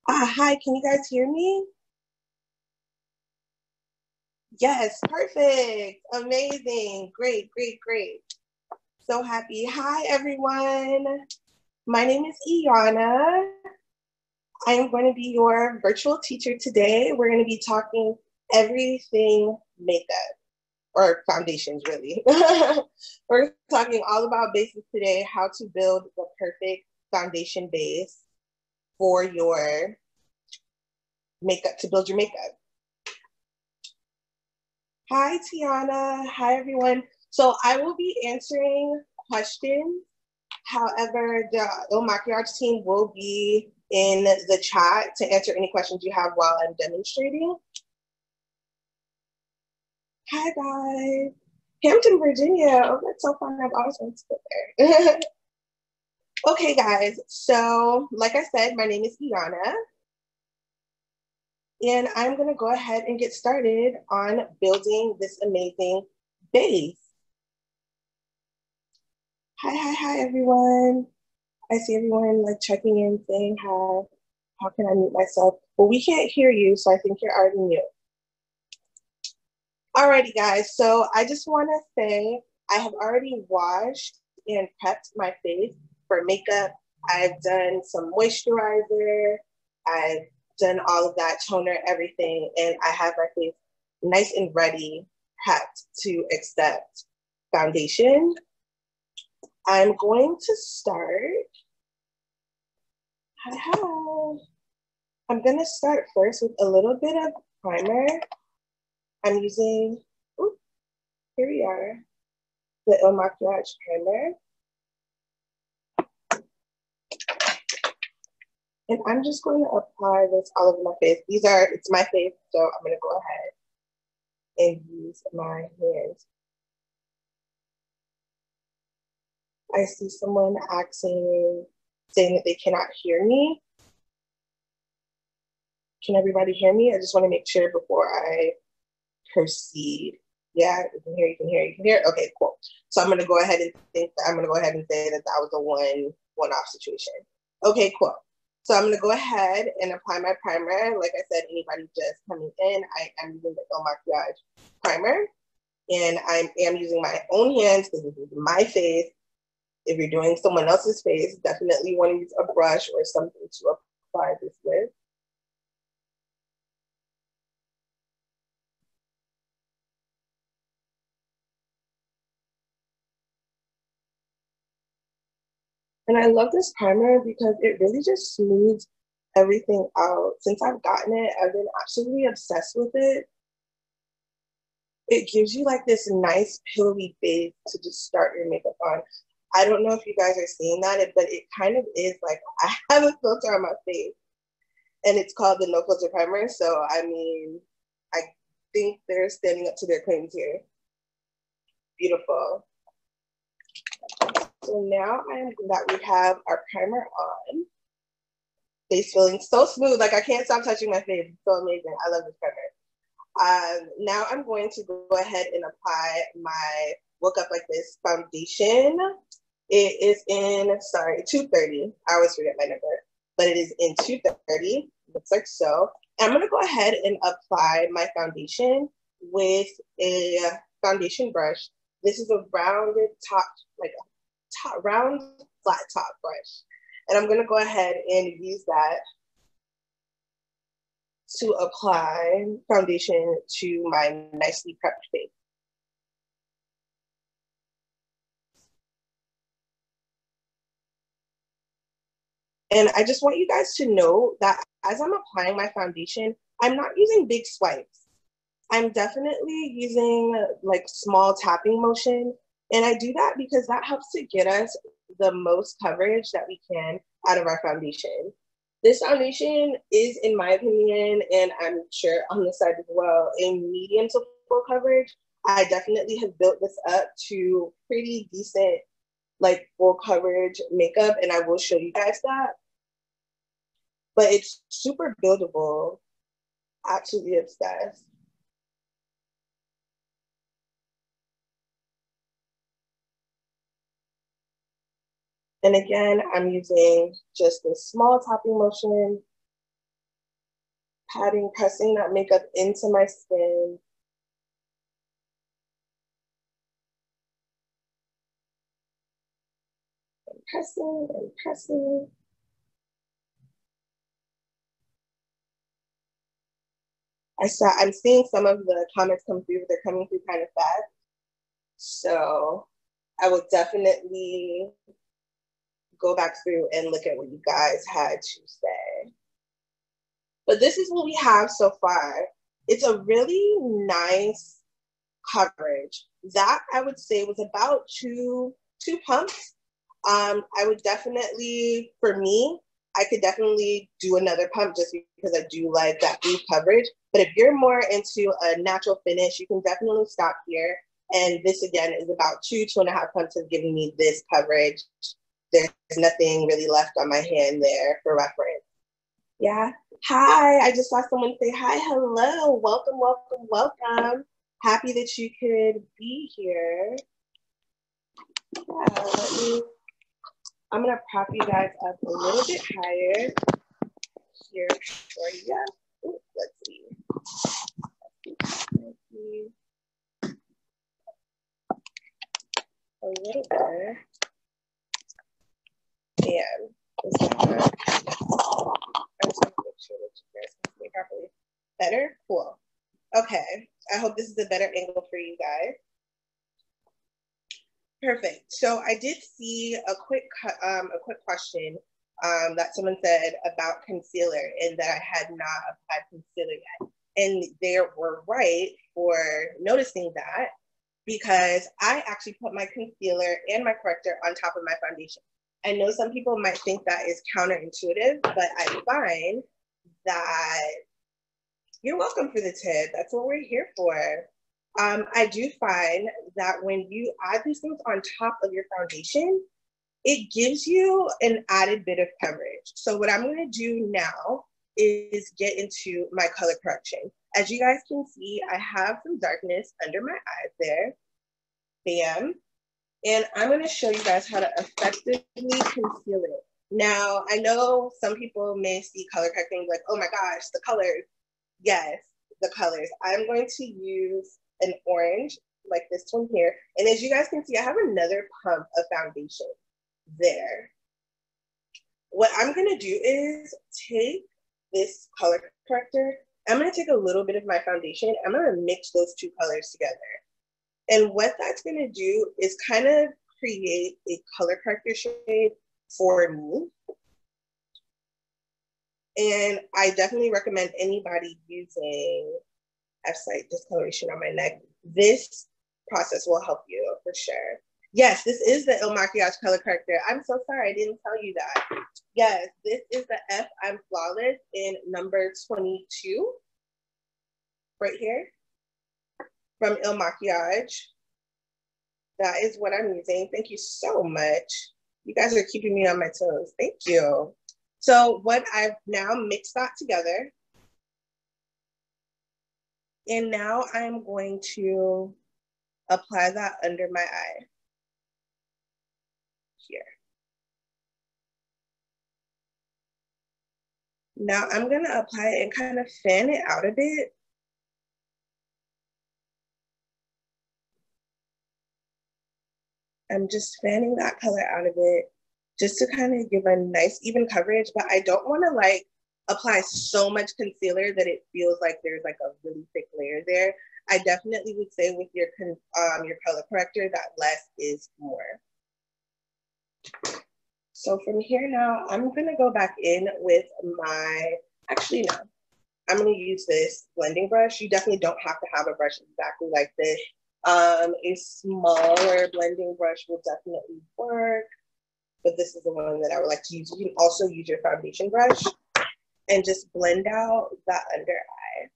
Hi, can you guys hear me? Yes, perfect. Amazing. Great, great, great. So happy. Hi, everyone. My name is Ianna. I am going to be your virtual teacher today. We're going to be talking everything makeup or foundations, really. We're talking all about bases today, how to build the perfect foundation base for your makeup, to build your makeup. Hi, Tiana. Hi, everyone. So I will be answering questions. However, the Il Maquillage team will be in the chat to answer any questions you have while I'm demonstrating. Hi, guys. Hampton, Virginia. Oh, that's so fun. I've always wanted to go there. Okay, guys. So, like I said, my name is Ianna. And I'm going to go ahead and get started on building this amazing base. Hi, everyone. I see everyone like checking in, saying hi. How can I mute myself? Well, we can't hear you, so I think you're already mute. Alrighty, guys. So I just want to say I have already washed and prepped my face for makeup. I've done some moisturizer. I've done all of that, toner, everything, and I have my face nice and ready, prepped to accept foundation. I'm going to start. Hi. I'm gonna start first with a little bit of primer. I'm using, here we are, the Il Maquillage primer. And I'm just going to apply this all over my face. It's my face, so I'm gonna go ahead and use my hands. I see someone saying that they cannot hear me. Can everybody hear me? I just want to make sure before I proceed. Yeah, you can hear, you can hear, you can hear. Okay, cool. So I'm gonna go ahead and say that that was a one-off situation. Okay, cool. So I'm gonna go ahead and apply my primer. Like I said, anybody just coming in, I am using the Il Maquillage primer, and I am using my own hands because this is my face. If you're doing someone else's face, definitely want to use a brush or something to apply this with. And I love this primer because it really just smooths everything out. Since I've gotten it, I've been absolutely obsessed with it. It gives you like this nice pillowy base to just start your makeup on. I don't know if you guys are seeing that, but it kind of is like I have a filter on my face and it's called the No Filter Primer. So, I mean, I think they're standing up to their claims here. Beautiful. So now that we have our primer on, face feeling so smooth. Like I can't stop touching my face. It's so amazing. I love this primer. Now I'm going to go ahead and apply my Woke Up Like This foundation. It is in, 230. I always forget my number, but it is in 230. Looks like so. I'm going to go ahead and apply my foundation with a foundation brush. This is a rounded top, like a round flat top brush. And I'm going to go ahead and use that to apply foundation to my nicely prepped face. And I just want you guys to know that as I'm applying my foundation, I'm not using big swipes. I'm definitely using like small tapping motion. And I do that because that helps to get us the most coverage that we can out of our foundation. This foundation is, in my opinion, and I'm sure on the side as well, a medium to full coverage. I definitely have built this up to pretty decent, like full coverage makeup, and I will show you guys that. But it's super buildable. Absolutely obsessed. And again, I'm using just a small tapping motion Patting, pressing that makeup into my skin. And pressing and pressing. I'm seeing some of the comments come through, but they're coming through kind of fast. So I will definitely go back through and look at what you guys had to say. But this is what we have so far. It's a really nice coverage. That I would say was about two pumps. I would definitely, for me, I could definitely do another pump just because I do like that deep coverage. But if you're more into a natural finish, you can definitely stop here. And this again is about 2.5 pumps of giving me this coverage. There's nothing really left on my hand there for reference. Yeah. Hi, I just saw someone say hi, hello, welcome, welcome, welcome. Happy that you could be here. Yeah, I'm gonna prop you guys up a little bit higher here for you. Ooh, let's see. A little better. And is that, I just want to make sure that you guys can see properly. Better? Cool. Okay. I hope this is a better angle for you guys. Perfect. So I did see a quick question that someone said about concealer and that I had not applied concealer yet. And they were right for noticing that because I actually put my concealer and my corrector on top of my foundation. I know some people might think that is counterintuitive, but I find that you're welcome for the tip. That's what we're here for. I do find that when you add these things on top of your foundation, it gives you an added bit of coverage. So what I'm going to do now is get into my color correction. As you guys can see, I have some darkness under my eyes there. Bam. And I'm going to show you guys how to effectively conceal it. Now, I know some people may see color correcting like, oh my gosh, the colors. Yes, the colors. I'm going to use an orange like this one here. And as you guys can see, I have another pump of foundation there. What I'm going to do is take this color corrector. I'm going to take a little bit of my foundation. I'm going to mix those two colors together. And what that's going to do is kind of create a color corrector shade for me. And I definitely recommend anybody using F-site discoloration on my neck. This process will help you for sure. Yes, this is the Il Makiage color corrector. I'm so sorry, I didn't tell you that. Yes, this is the F I'm Flawless in number 22, right here, from Il Makiage. That is what I'm using. Thank you so much. You guys are keeping me on my toes. Thank you. So what I've now mixed that together. And now I'm going to apply that under my eye. Here. Now I'm going to apply it and kind of fan it out a bit. I'm just fanning that color out a bit just to kind of give a nice even coverage, but I don't want to like apply so much concealer that it feels like there's like a really thick layer there. I definitely would say with your color corrector that less is more. So from here now, I'm gonna go back in with my, actually no, I'm gonna use this blending brush. You definitely don't have to have a brush exactly like this. A smaller blending brush will definitely work, but this is the one that I would like to use. You can also use your foundation brush and just blend out that under eye.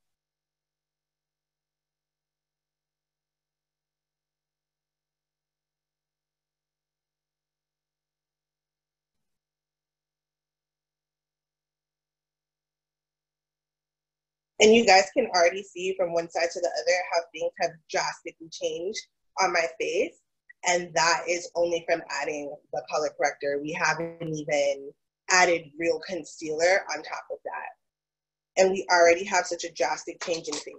And you guys can already see from one side to the other how things have drastically changed on my face. And that is only from adding the color corrector. We haven't even added real concealer on top of that. and we already have such a drastic change in fade.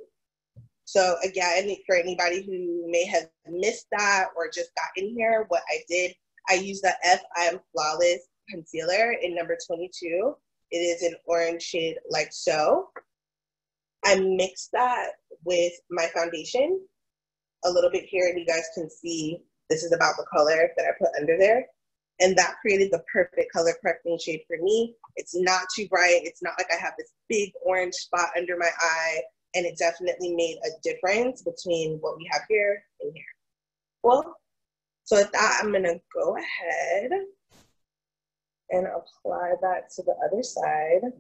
So again, for anybody who may have missed that or just got in here, what I did, I used the I'm Flawless concealer in number 22. It is an orange shade like so. I mixed that with my foundation a little bit here, and you guys can see this is about the color that I put under there. And that created the perfect color correcting shade for me. It's not too bright. It's not like I have this big orange spot under my eye. And it definitely made a difference between what we have here and here. Well, so with that, I'm gonna go ahead and apply that to the other side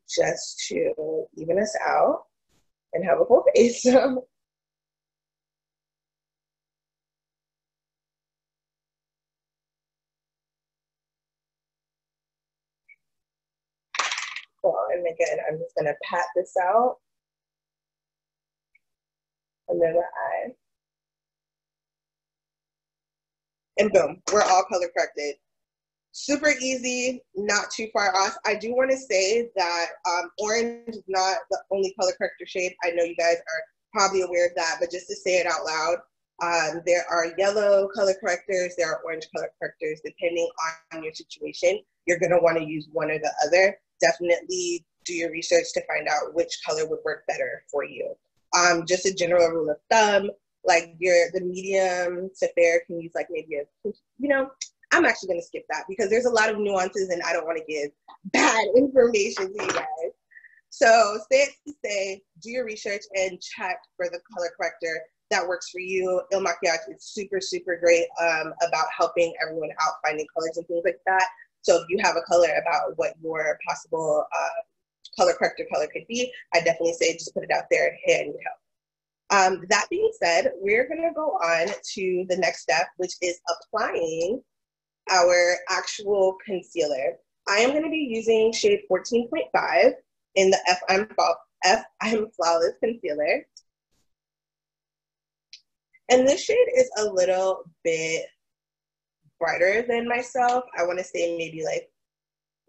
just to even us out and have a full face. And again, I'm just gonna pat this out under the eye. And boom, we're all color corrected. Super easy, not too far off. I do want to say that orange is not the only color corrector shade. I know you guys are probably aware of that, but just to say it out loud, there are yellow color correctors, there are orange color correctors. Depending on your situation, you're going to want to use one or the other. Definitely do your research to find out which color would work better for you. Just a general rule of thumb, like the medium to fair can use like maybe I'm actually going to skip that because there's a lot of nuances and I don't want to give bad information to you guys. So say, do your research and check for the color corrector that works for you. Il Makiage is super, super great about helping everyone out finding colors and things like that. So if you have a color about what your possible color corrector color could be, I definitely say just put it out there. Hey, I need help. That being said, we're going to go on to the next step, which is applying our actual concealer. I am going to be using shade 14.5 in the I'm Flawless concealer. And this shade is a little bit brighter than myself. I want to say maybe like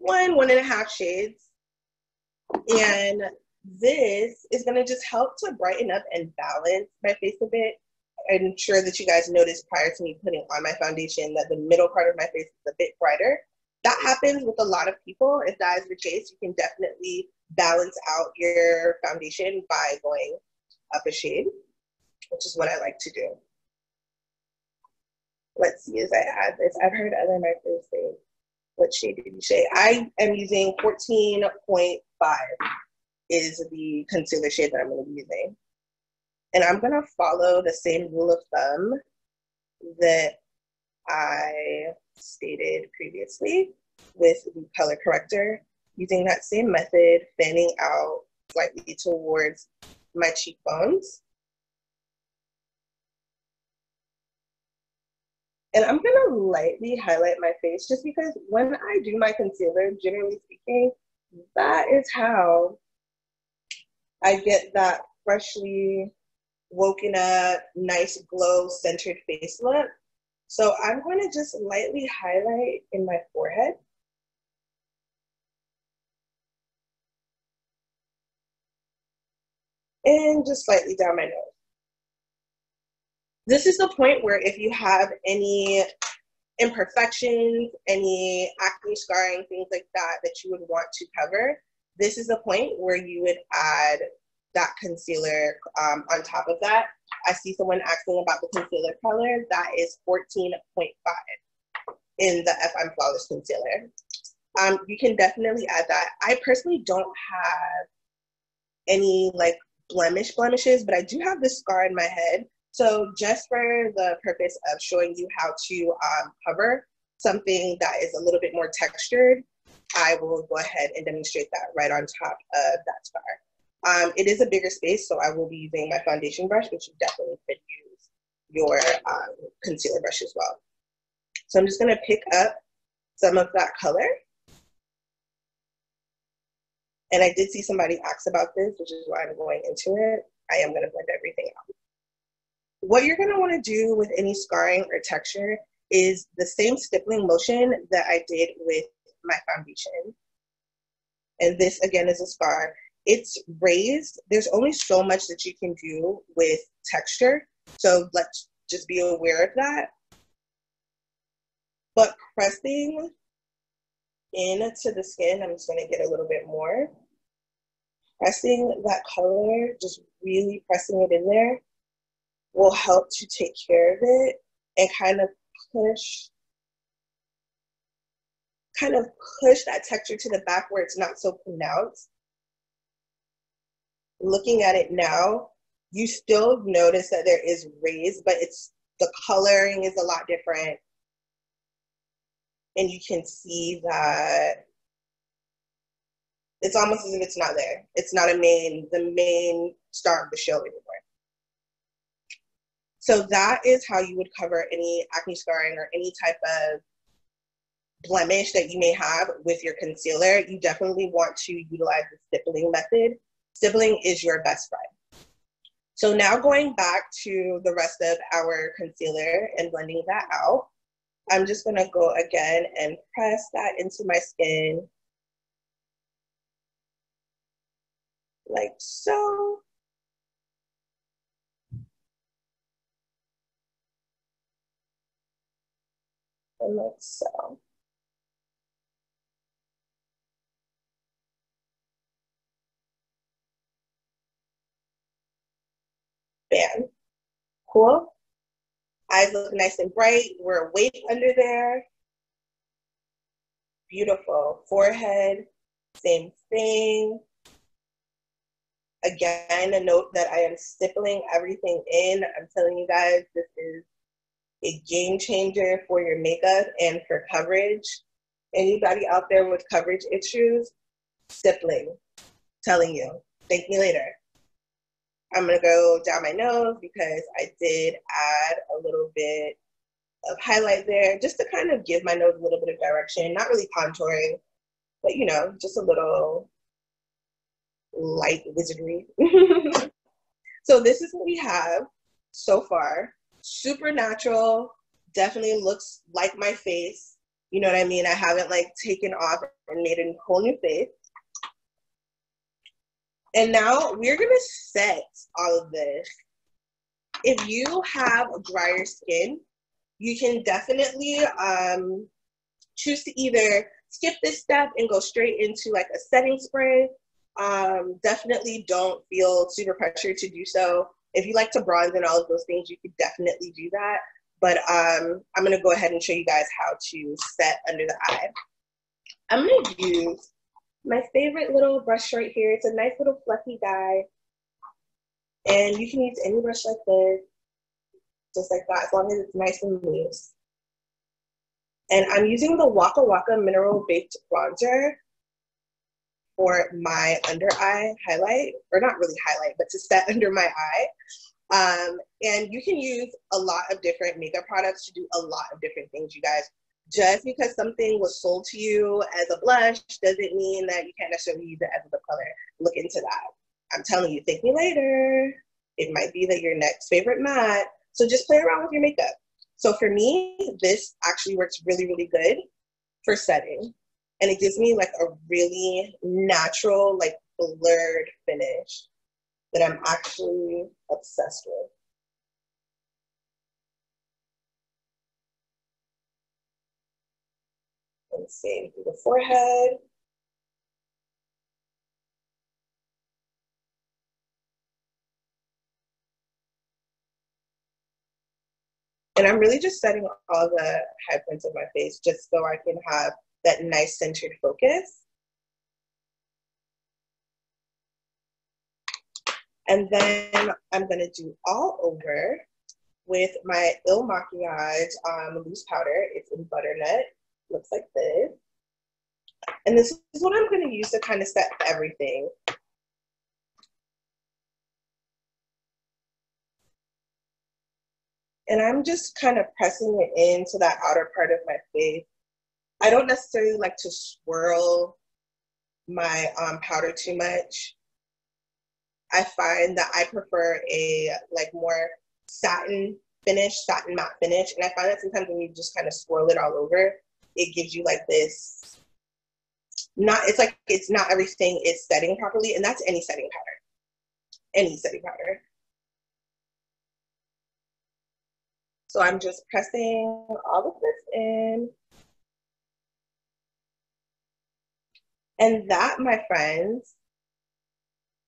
1.5 shades. And this is going to just help to brighten up and balance my face a bit. I'm sure that you guys noticed prior to me putting on my foundation that the middle part of my face is a bit brighter. That happens with a lot of people. If that is the case, you can definitely balance out your foundation by going up a shade, which is what I like to do. Let's see as I add this. I've heard other makers say, what shade did you say? I am using 14.5 is the concealer shade that I'm going to be using. And I'm going to follow the same rule of thumb that I stated previously with the color corrector, using that same method, fanning out slightly towards my cheekbones. And I'm going to lightly highlight my face just because when I do my concealer, generally speaking, that is how I get that freshly woken up, nice glow centered face look. So I'm going to just lightly highlight in my forehead. And just slightly down my nose. This is the point where if you have any imperfections, any acne scarring, things like that, that you would want to cover, this is the point where you would add that concealer on top of that. I see someone asking about the concealer color. That is 14.5 in the I'm Flawless concealer. You can definitely add that. I personally don't have any like blemishes, but I do have this scar in my head. So just for the purpose of showing you how to cover something that is a little bit more textured, I will go ahead and demonstrate that right on top of that scar. It is a bigger space, so I will be using my foundation brush, but you definitely could use your concealer brush as well. So I'm just going to pick up some of that color. And I did see somebody ask about this, which is why I'm going into it. I am going to blend everything out. What you're going to want to do with any scarring or texture is the same stippling motion that I did with my foundation. And this again is a scar. It's raised. There's only so much that you can do with texture. So let's just be aware of that. But pressing into the skin, I'm just gonna get a little bit more. Pressing that color, just really pressing it in there, will help to take care of it and kind of push that texture to the back where it's not so pronounced. Looking at it now, you still notice that there is raise, but the coloring is a lot different. And you can see that it's almost as if it's not there. It's not the main star of the show anymore. So that is how you would cover any acne scarring or any type of blemish that you may have with your concealer. You definitely want to utilize the stippling method. Stippling is your best friend. So now going back to the rest of our concealer and blending that out, I'm just gonna go again and press that into my skin like so. And like so. Bam. Cool. Eyes look nice and bright. We're awake under there. Beautiful. Forehead, same thing. Again, a note that I am stippling everything in. I'm telling you guys, this is a game changer for your makeup and for coverage. Anybody out there with coverage issues, stippling. Telling you. Thank me later. I'm gonna go down my nose because I did add a little bit of highlight there just to kind of give my nose a little bit of direction, not really contouring, but you know, just a little light wizardry. So this is what we have so far. Super natural, definitely looks like my face. You know what I mean? I haven't like taken off and made a whole new face. And now we're gonna set all of this. If you have drier skin, you can definitely choose to either skip this step and go straight into like a setting spray. Definitely don't feel super pressured to do so. If you like to bronze and all of those things, you could definitely do that. But I'm gonna go ahead and show you guys how to set under the eye. I'm gonna use my favorite little brush right here. It's a nice little fluffy guy. And you can use any brush like this, just like that, as long as it's nice and loose. And I'm using the Waka Waka Mineral Baked Bronzer for my under eye highlight, or not really highlight, but to set under my eye. And you can use a lot of different makeup products to do a lot of different things, you guys. Just because something was sold to you as a blush doesn't mean that you can't necessarily use it as a lip color. Look into that. I'm telling you, thank me later. It might be that your next favorite matte. So just play around with your makeup. So for me, this actually works really, really good for setting. And it gives me like a really natural, like blurred finish that I'm actually obsessed with. And same through the forehead. And I'm really just setting all the high points of my face just so I can have that nice centered focus. And then I'm gonna do all over with my Il Makiage loose powder. It's in butternut, looks like this. And this is what I'm gonna use to kind of set everything. And I'm just kind of pressing it into that outer part of my face. I don't necessarily like to swirl my powder too much. I find that I prefer a like more satin finish, satin matte finish. And I find that sometimes when you just kind of swirl it all over, it gives you like this it's like it's not everything is setting properly, and that's any setting powder. Any setting powder. So I'm just pressing all of this in. And that, my friends,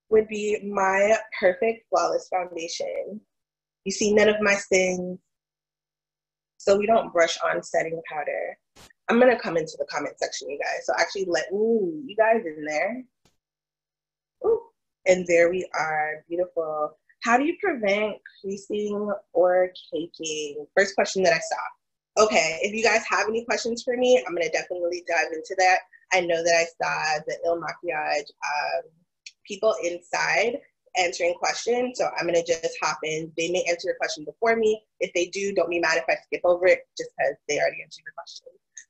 would be my perfect flawless foundation. You see none of my sins, so we don't brush on setting powder. I'm gonna come into the comment section, you guys. So actually let me meet you guys in there. Ooh. And there we are, beautiful. How do you prevent creasing or caking? First question that I saw. Okay, if you guys have any questions for me, I'm gonna definitely dive into that. I know that I saw the Il Maquillage people inside answering questions, so I'm gonna just hop in. They may answer your question before me. If they do, don't be mad if I skip over it, just because they already answered your question.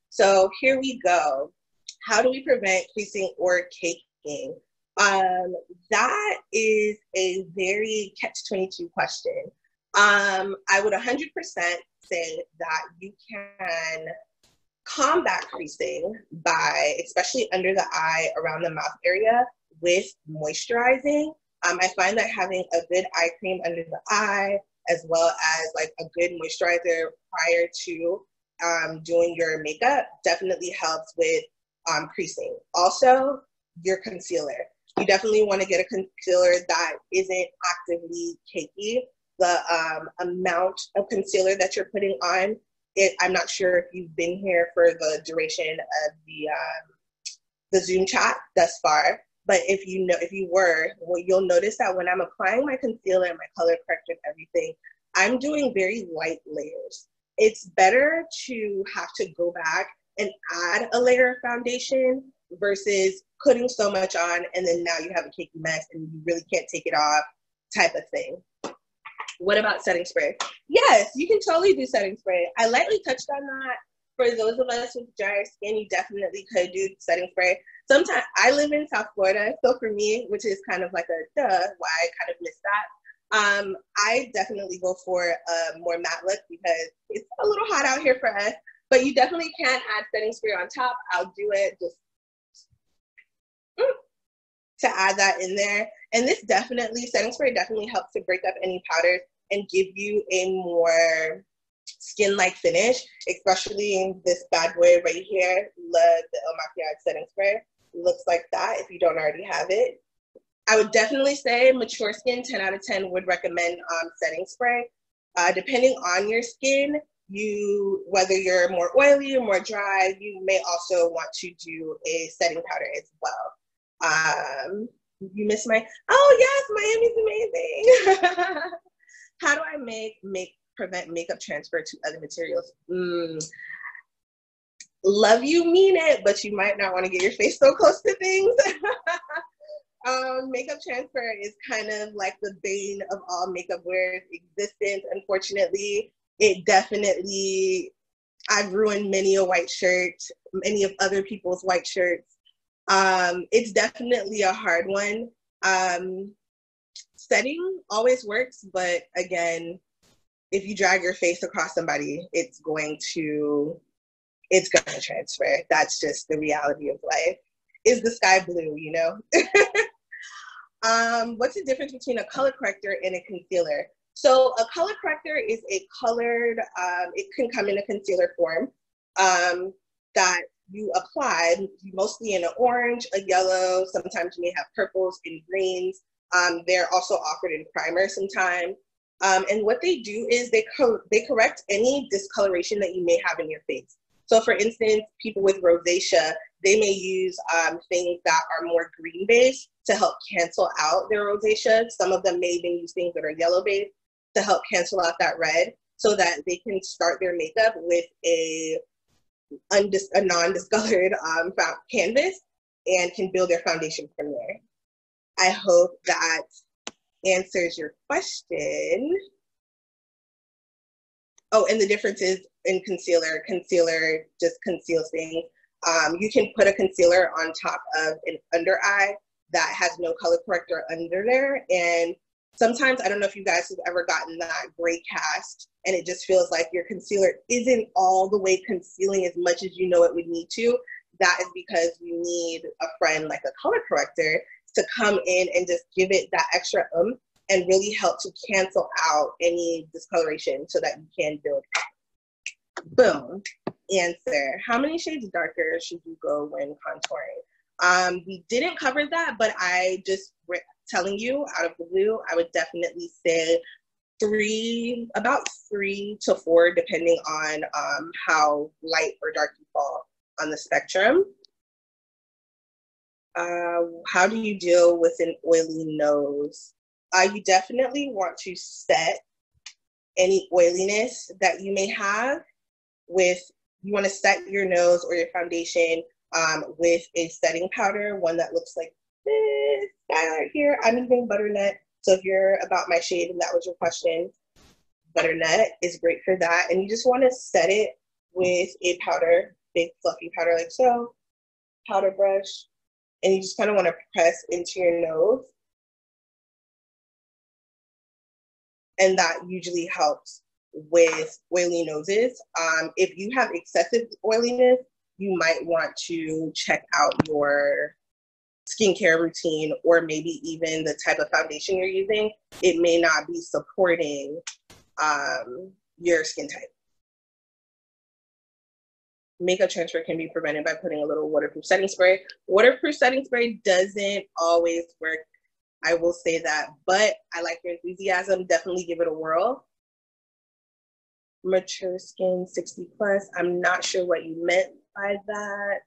So here we go. How do we prevent creasing or caking? That is a very catch-22 question. I would 100% say that you can combat creasing by, especially under the eye, around the mouth area, with moisturizing. I find that having a good eye cream under the eye, as well as like a good moisturizer prior to doing your makeup, definitely helps with creasing. Also, your concealer. You definitely want to get a concealer that isn't actively cakey. The amount of concealer that you're putting on, I'm not sure if you've been here for the duration of the Zoom chat thus far, but if you were, well, you'll notice that when I'm applying my concealer and my color corrector and everything, I'm doing very light layers. It's better to have to go back and add a layer of foundation versus putting so much on and then now you have a cakey mess and you really can't take it off type of thing. What about setting spray? Yes, you can totally do setting spray. I lightly touched on that. For those of us with drier skin, you definitely could do setting spray. Sometimes I live in South Florida, so for me, which is kind of like a duh, why I kind of missed that. I definitely go for a more matte look because it's a little hot out here for us, but you definitely can add setting spray on top. I'll do it just to add that in there. And this definitely, setting spray definitely helps to break up any powders and give you a more skin-like finish, especially in this bad boy right here. Love the Il Maquillage setting spray. Looks like that if you don't already have it. I would definitely say mature skin, 10 out of 10 would recommend setting spray. Depending on your skin, whether you're more oily or more dry, you may also want to do a setting powder as well. You missed oh yes, Miami's amazing. How do I prevent makeup transfer to other materials? Love you, mean it, but you might not want to get your face so close to things. Makeup transfer is kind of like the bane of all makeup wearers' existence. Unfortunately, I've ruined many a white shirt, many of other people's white shirts. It's definitely a hard one. Setting always works, but again, if you drag your face across somebody, it's going to transfer. That's just the reality of life. Is the sky blue, you know? What's the difference between a color corrector and a concealer? So a color corrector is a colored, it can come in a concealer form that you apply mostly in an orange, a yellow, sometimes you may have purples and greens. They're also offered in primer sometimes. And what they do is they correct any discoloration that you may have in your face. So for instance, people with rosacea, they may use things that are more green based to help cancel out their rosacea. Some of them may even use things that are yellow based to help cancel out that red so that they can start their makeup with a non-discolored canvas and can build their foundation from there. I hope that answers your question. Oh, and the difference is in concealer just conceals things. You can put a concealer on top of an under eye that has no color corrector under there. And sometimes, I don't know if you guys have ever gotten that gray cast and it just feels like your concealer isn't all the way concealing as much as you know it would need to. that is because you need a friend like a color corrector to come in and just give it that extra and really help to cancel out any discoloration so that you can build up. Boom. Answer. How many shades darker should you go when contouring? We didn't cover that, but I just telling you out of the blue, I would definitely say about 3 to 4, depending on how light or dark you fall on the spectrum. How do you deal with an oily nose? You definitely want to set any oiliness that you may have you want to set your nose or your foundation with a setting powder, one that looks like this guy right here. I'm using butternut. So if you're about my shade and that was your question, butternut is great for that. And you just want to set it with a powder, big fluffy powder like so, powder brush, and you just kind of want to press into your nose. And that usually helps with oily noses. If you have excessive oiliness, you might want to check out your skincare routine, or maybe even the type of foundation you're using. It may not be supporting your skin type. Makeup transfer can be prevented by putting a little waterproof setting spray. Waterproof setting spray doesn't always work, I will say that, but I like your enthusiasm. Definitely give it a whirl. Mature skin, 60 plus. I'm not sure what you meant by that.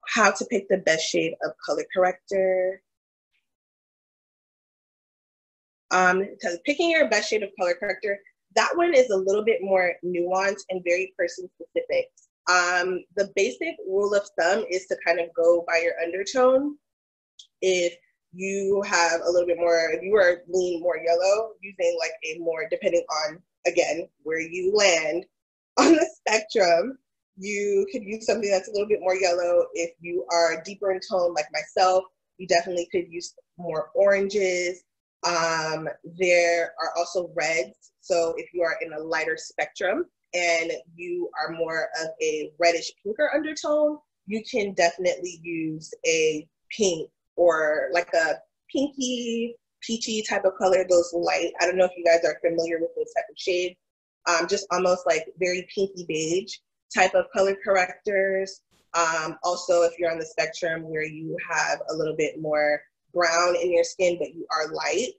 How to pick the best shade of color corrector. Because picking your best shade of color corrector, that one is a little bit more nuanced and very person specific. The basic rule of thumb is to kind of go by your undertone. If you have a little bit more, if you are leaning more yellow, using like a more, depending on, again, where you land on the spectrum, you could use something that's a little bit more yellow. If you are deeper in tone like myself, you definitely could use more oranges. There are also reds. So if you are in a lighter spectrum and you are more of a reddish pinker undertone, you can definitely use a pink or like a pinky, peachy type of color, those light. I don't know if you guys are familiar with those type of shades. Just almost like very pinky beige type of color correctors. Also, if you're on the spectrum where you have a little bit more brown in your skin, but you are light,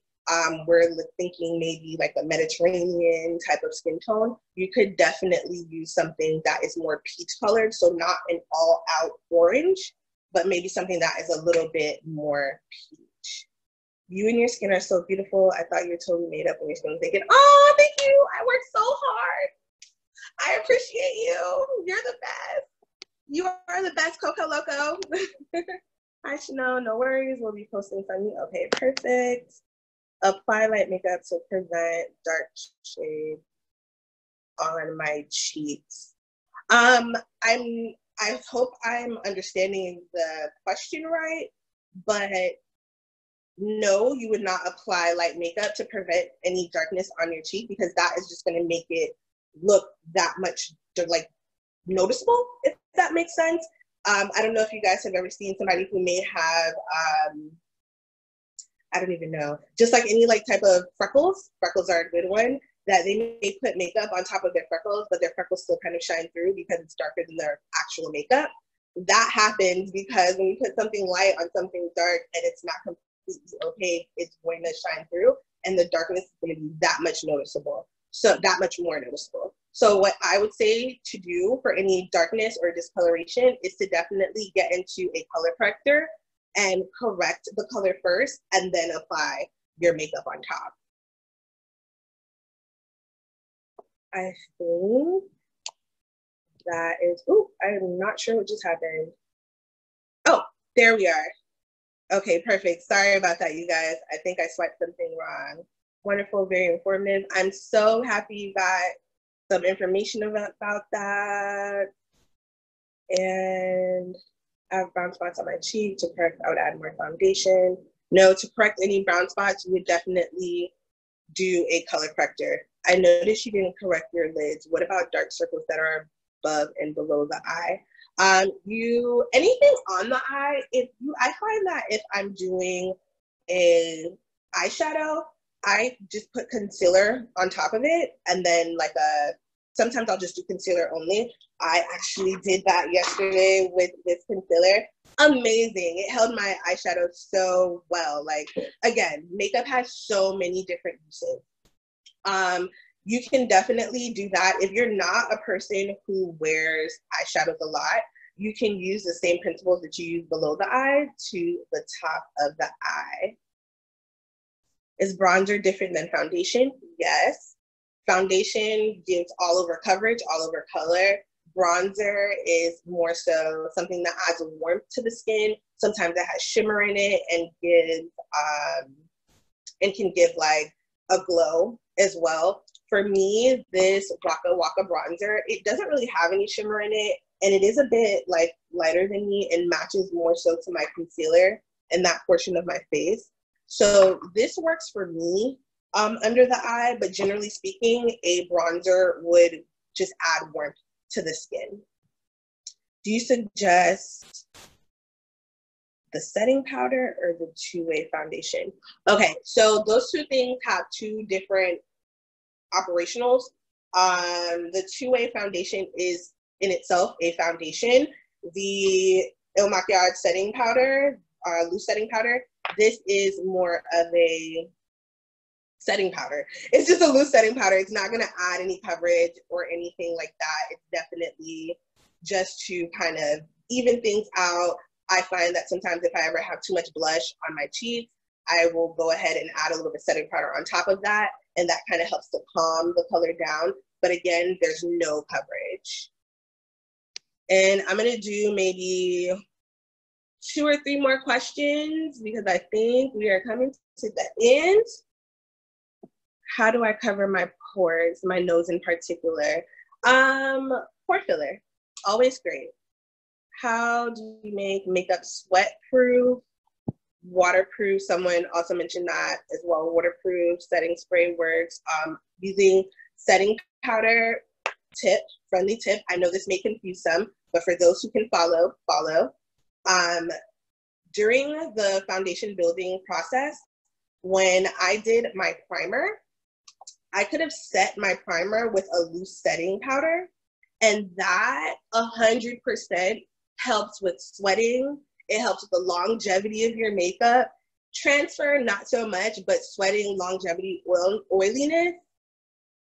we're thinking maybe like a Mediterranean type of skin tone, you could definitely use something that is more peach colored. So not an all out orange, but maybe something that is a little bit more peach. You and your skin are so beautiful. I thought you were totally made up when your skin was thinking, oh, thank you. I worked so hard. I appreciate you. You're the best. You are the best, Coco Loco. Hi, Chanel. No worries. We'll be posting from you. Okay, perfect. Apply light makeup to prevent dark shade on my cheeks. I hope I'm understanding the question right, but no, you would not apply light makeup to prevent any darkness on your cheek, because that is just going to make it look that much like noticeable, if that makes sense. I don't know if you guys have ever seen somebody who may have I don't even know, just like any like type of freckles. Freckles are a good one, that they may put makeup on top of their freckles, but their freckles still kind of shine through because it's darker than their actual makeup. That happens because when you put something light on something dark and it's not completely opaque, it's going to shine through, and the darkness is going to be that much noticeable. So that much more noticeable. So what I would say to do for any darkness or discoloration is to definitely get into a color corrector and correct the color first, and then apply your makeup on top. I think that is, oh, I'm not sure what just happened. Oh, there we are. Okay, perfect. Sorry about that, you guys. I think I swiped something wrong. Wonderful, very informative. I'm so happy you got some information about that. And I have brown spots on my cheek. To correct, I would add more foundation. No, to correct any brown spots, you would definitely do a color corrector. I noticed you didn't correct your lids. What about dark circles that are above and below the eye? Anything on the eye, I find that if I'm doing a eyeshadow, I just put concealer on top of it, and then sometimes I'll just do concealer only. I actually did that yesterday with this concealer. Amazing. It held my eyeshadow so well. Like, again, makeup has so many different uses. You can definitely do that. If you're not a person who wears eyeshadows a lot, you can use the same principles that you use below the eye to the top of the eye. Is bronzer different than foundation? Yes. Foundation gives all over coverage, all over color. Bronzer is more so something that adds warmth to the skin. Sometimes it has shimmer in it and can give like a glow as well. For me, this Waka Waka bronzer, it doesn't really have any shimmer in it, and it is a bit like lighter than me and matches more so to my concealer and that portion of my face. So this works for me under the eye, but generally speaking, a bronzer would just add warmth to the skin. Do you suggest the setting powder or the two-way foundation? Okay, so those two things have two different operationals. The two-way foundation is in itself a foundation. The Il Makiage setting powder, loose setting powder, this is more of a setting powder. It's just a loose setting powder. It's not going to add any coverage or anything like that. It's definitely just to kind of even things out. I find that sometimes if I ever have too much blush on my cheeks, I will go ahead and add a little bit of setting powder on top of that, and that kind of helps to calm the color down. But again, there's no coverage. And I'm going to do maybe 2 or 3 more questions because I think we are coming to the end. How do I cover my pores, my nose in particular? Pore filler, always great. How do you make makeup sweat proof, waterproof? Someone also mentioned that as well. Waterproof setting spray works. Using setting powder, friendly tip. I know this may confuse some, but for those who can follow. During the foundation building process, when I did my primer, I could have set my primer with a loose setting powder, and that 100% helps with sweating. It helps with the longevity of your makeup. Transfer, not so much, but sweating, longevity, oiliness,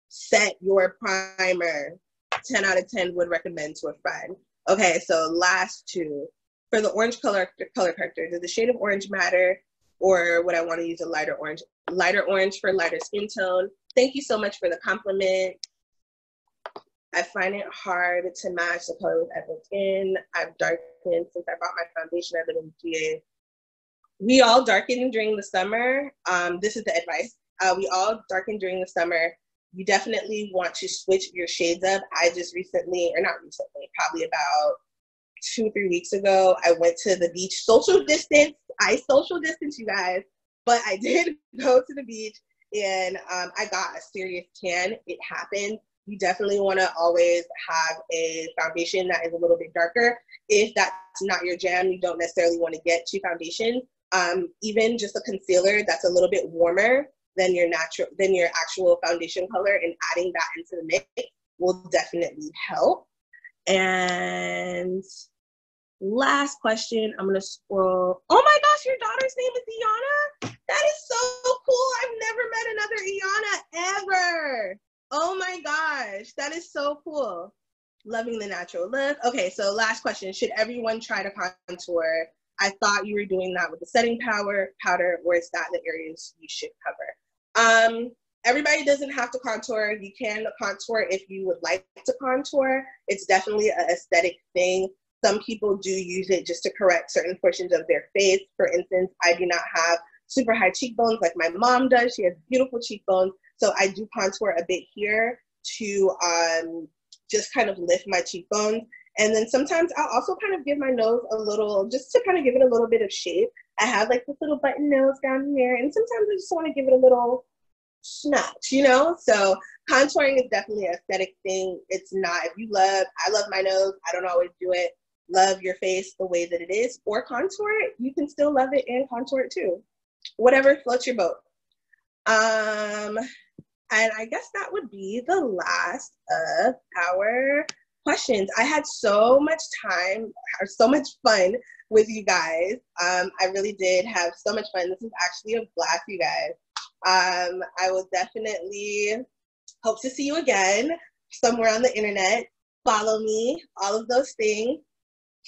set your primer. 10 out of 10 would recommend to a friend. Okay, so last 2. For the orange color corrector, does the shade of orange matter, or would I want to use a lighter orange? Lighter orange for lighter skin tone. Thank you so much for the compliment. I find it hard to match the color with everyone's skin. I've darkened since I bought my foundation. I've been in GA. We all darken during the summer. This is the advice. We all darken during the summer. You definitely want to switch your shades up. I just recently, or not recently, probably about 2 or 3 weeks ago, I went to the beach. Social distance. I social distance, you guys, but I did go to the beach, and I got a serious tan. It happened. You definitely want to always have a foundation that is a little bit darker. If that's not your jam, you don't necessarily want to get 2 foundations. Even just a concealer that's a little bit warmer than your actual foundation color, and adding that into the mix will definitely help. And last question, I'm gonna scroll. Oh my gosh, your daughter's name is Ianna? That is so cool. I've never met another Ianna ever. Oh my gosh, that is so cool. Loving the natural look. Okay, so last question, should everyone try to contour? I thought you were doing that with the setting powder, or is that the areas you should cover? Everybody doesn't have to contour. You can contour if you would like to contour. It's definitely an aesthetic thing. Some people do use it just to correct certain portions of their face. For instance, I do not have super high cheekbones like my mom does. She has beautiful cheekbones. So I do contour a bit here to just kind of lift my cheekbones. And then sometimes I'll also kind of give my nose a little, just to kind of give it a little bit of shape. I have like this little button nose down here, and sometimes I just want to give it a little snatch, you know? So contouring is definitely an aesthetic thing. It's not, I love my nose, I don't always do it, love your face the way that it is, or contour it, you can still love it and contour it too. Whatever floats your boat. And I guess that would be the last of our questions. I had so much time, or so much fun with you guys. I really did have so much fun. This is actually a blast, you guys. I will definitely hope to see you again somewhere on the internet. Follow me, all of those things.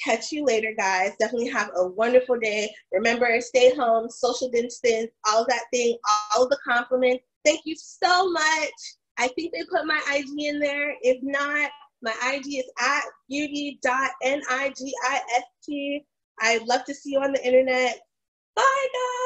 Catch you later, guys. Definitely have a wonderful day. Remember, stay home, social distance, all of that thing, all of the compliments. Thank you so much. I think they put my IG in there. If not, my IG is at beauty.nigist. I'd love to see you on the internet. Bye, guys.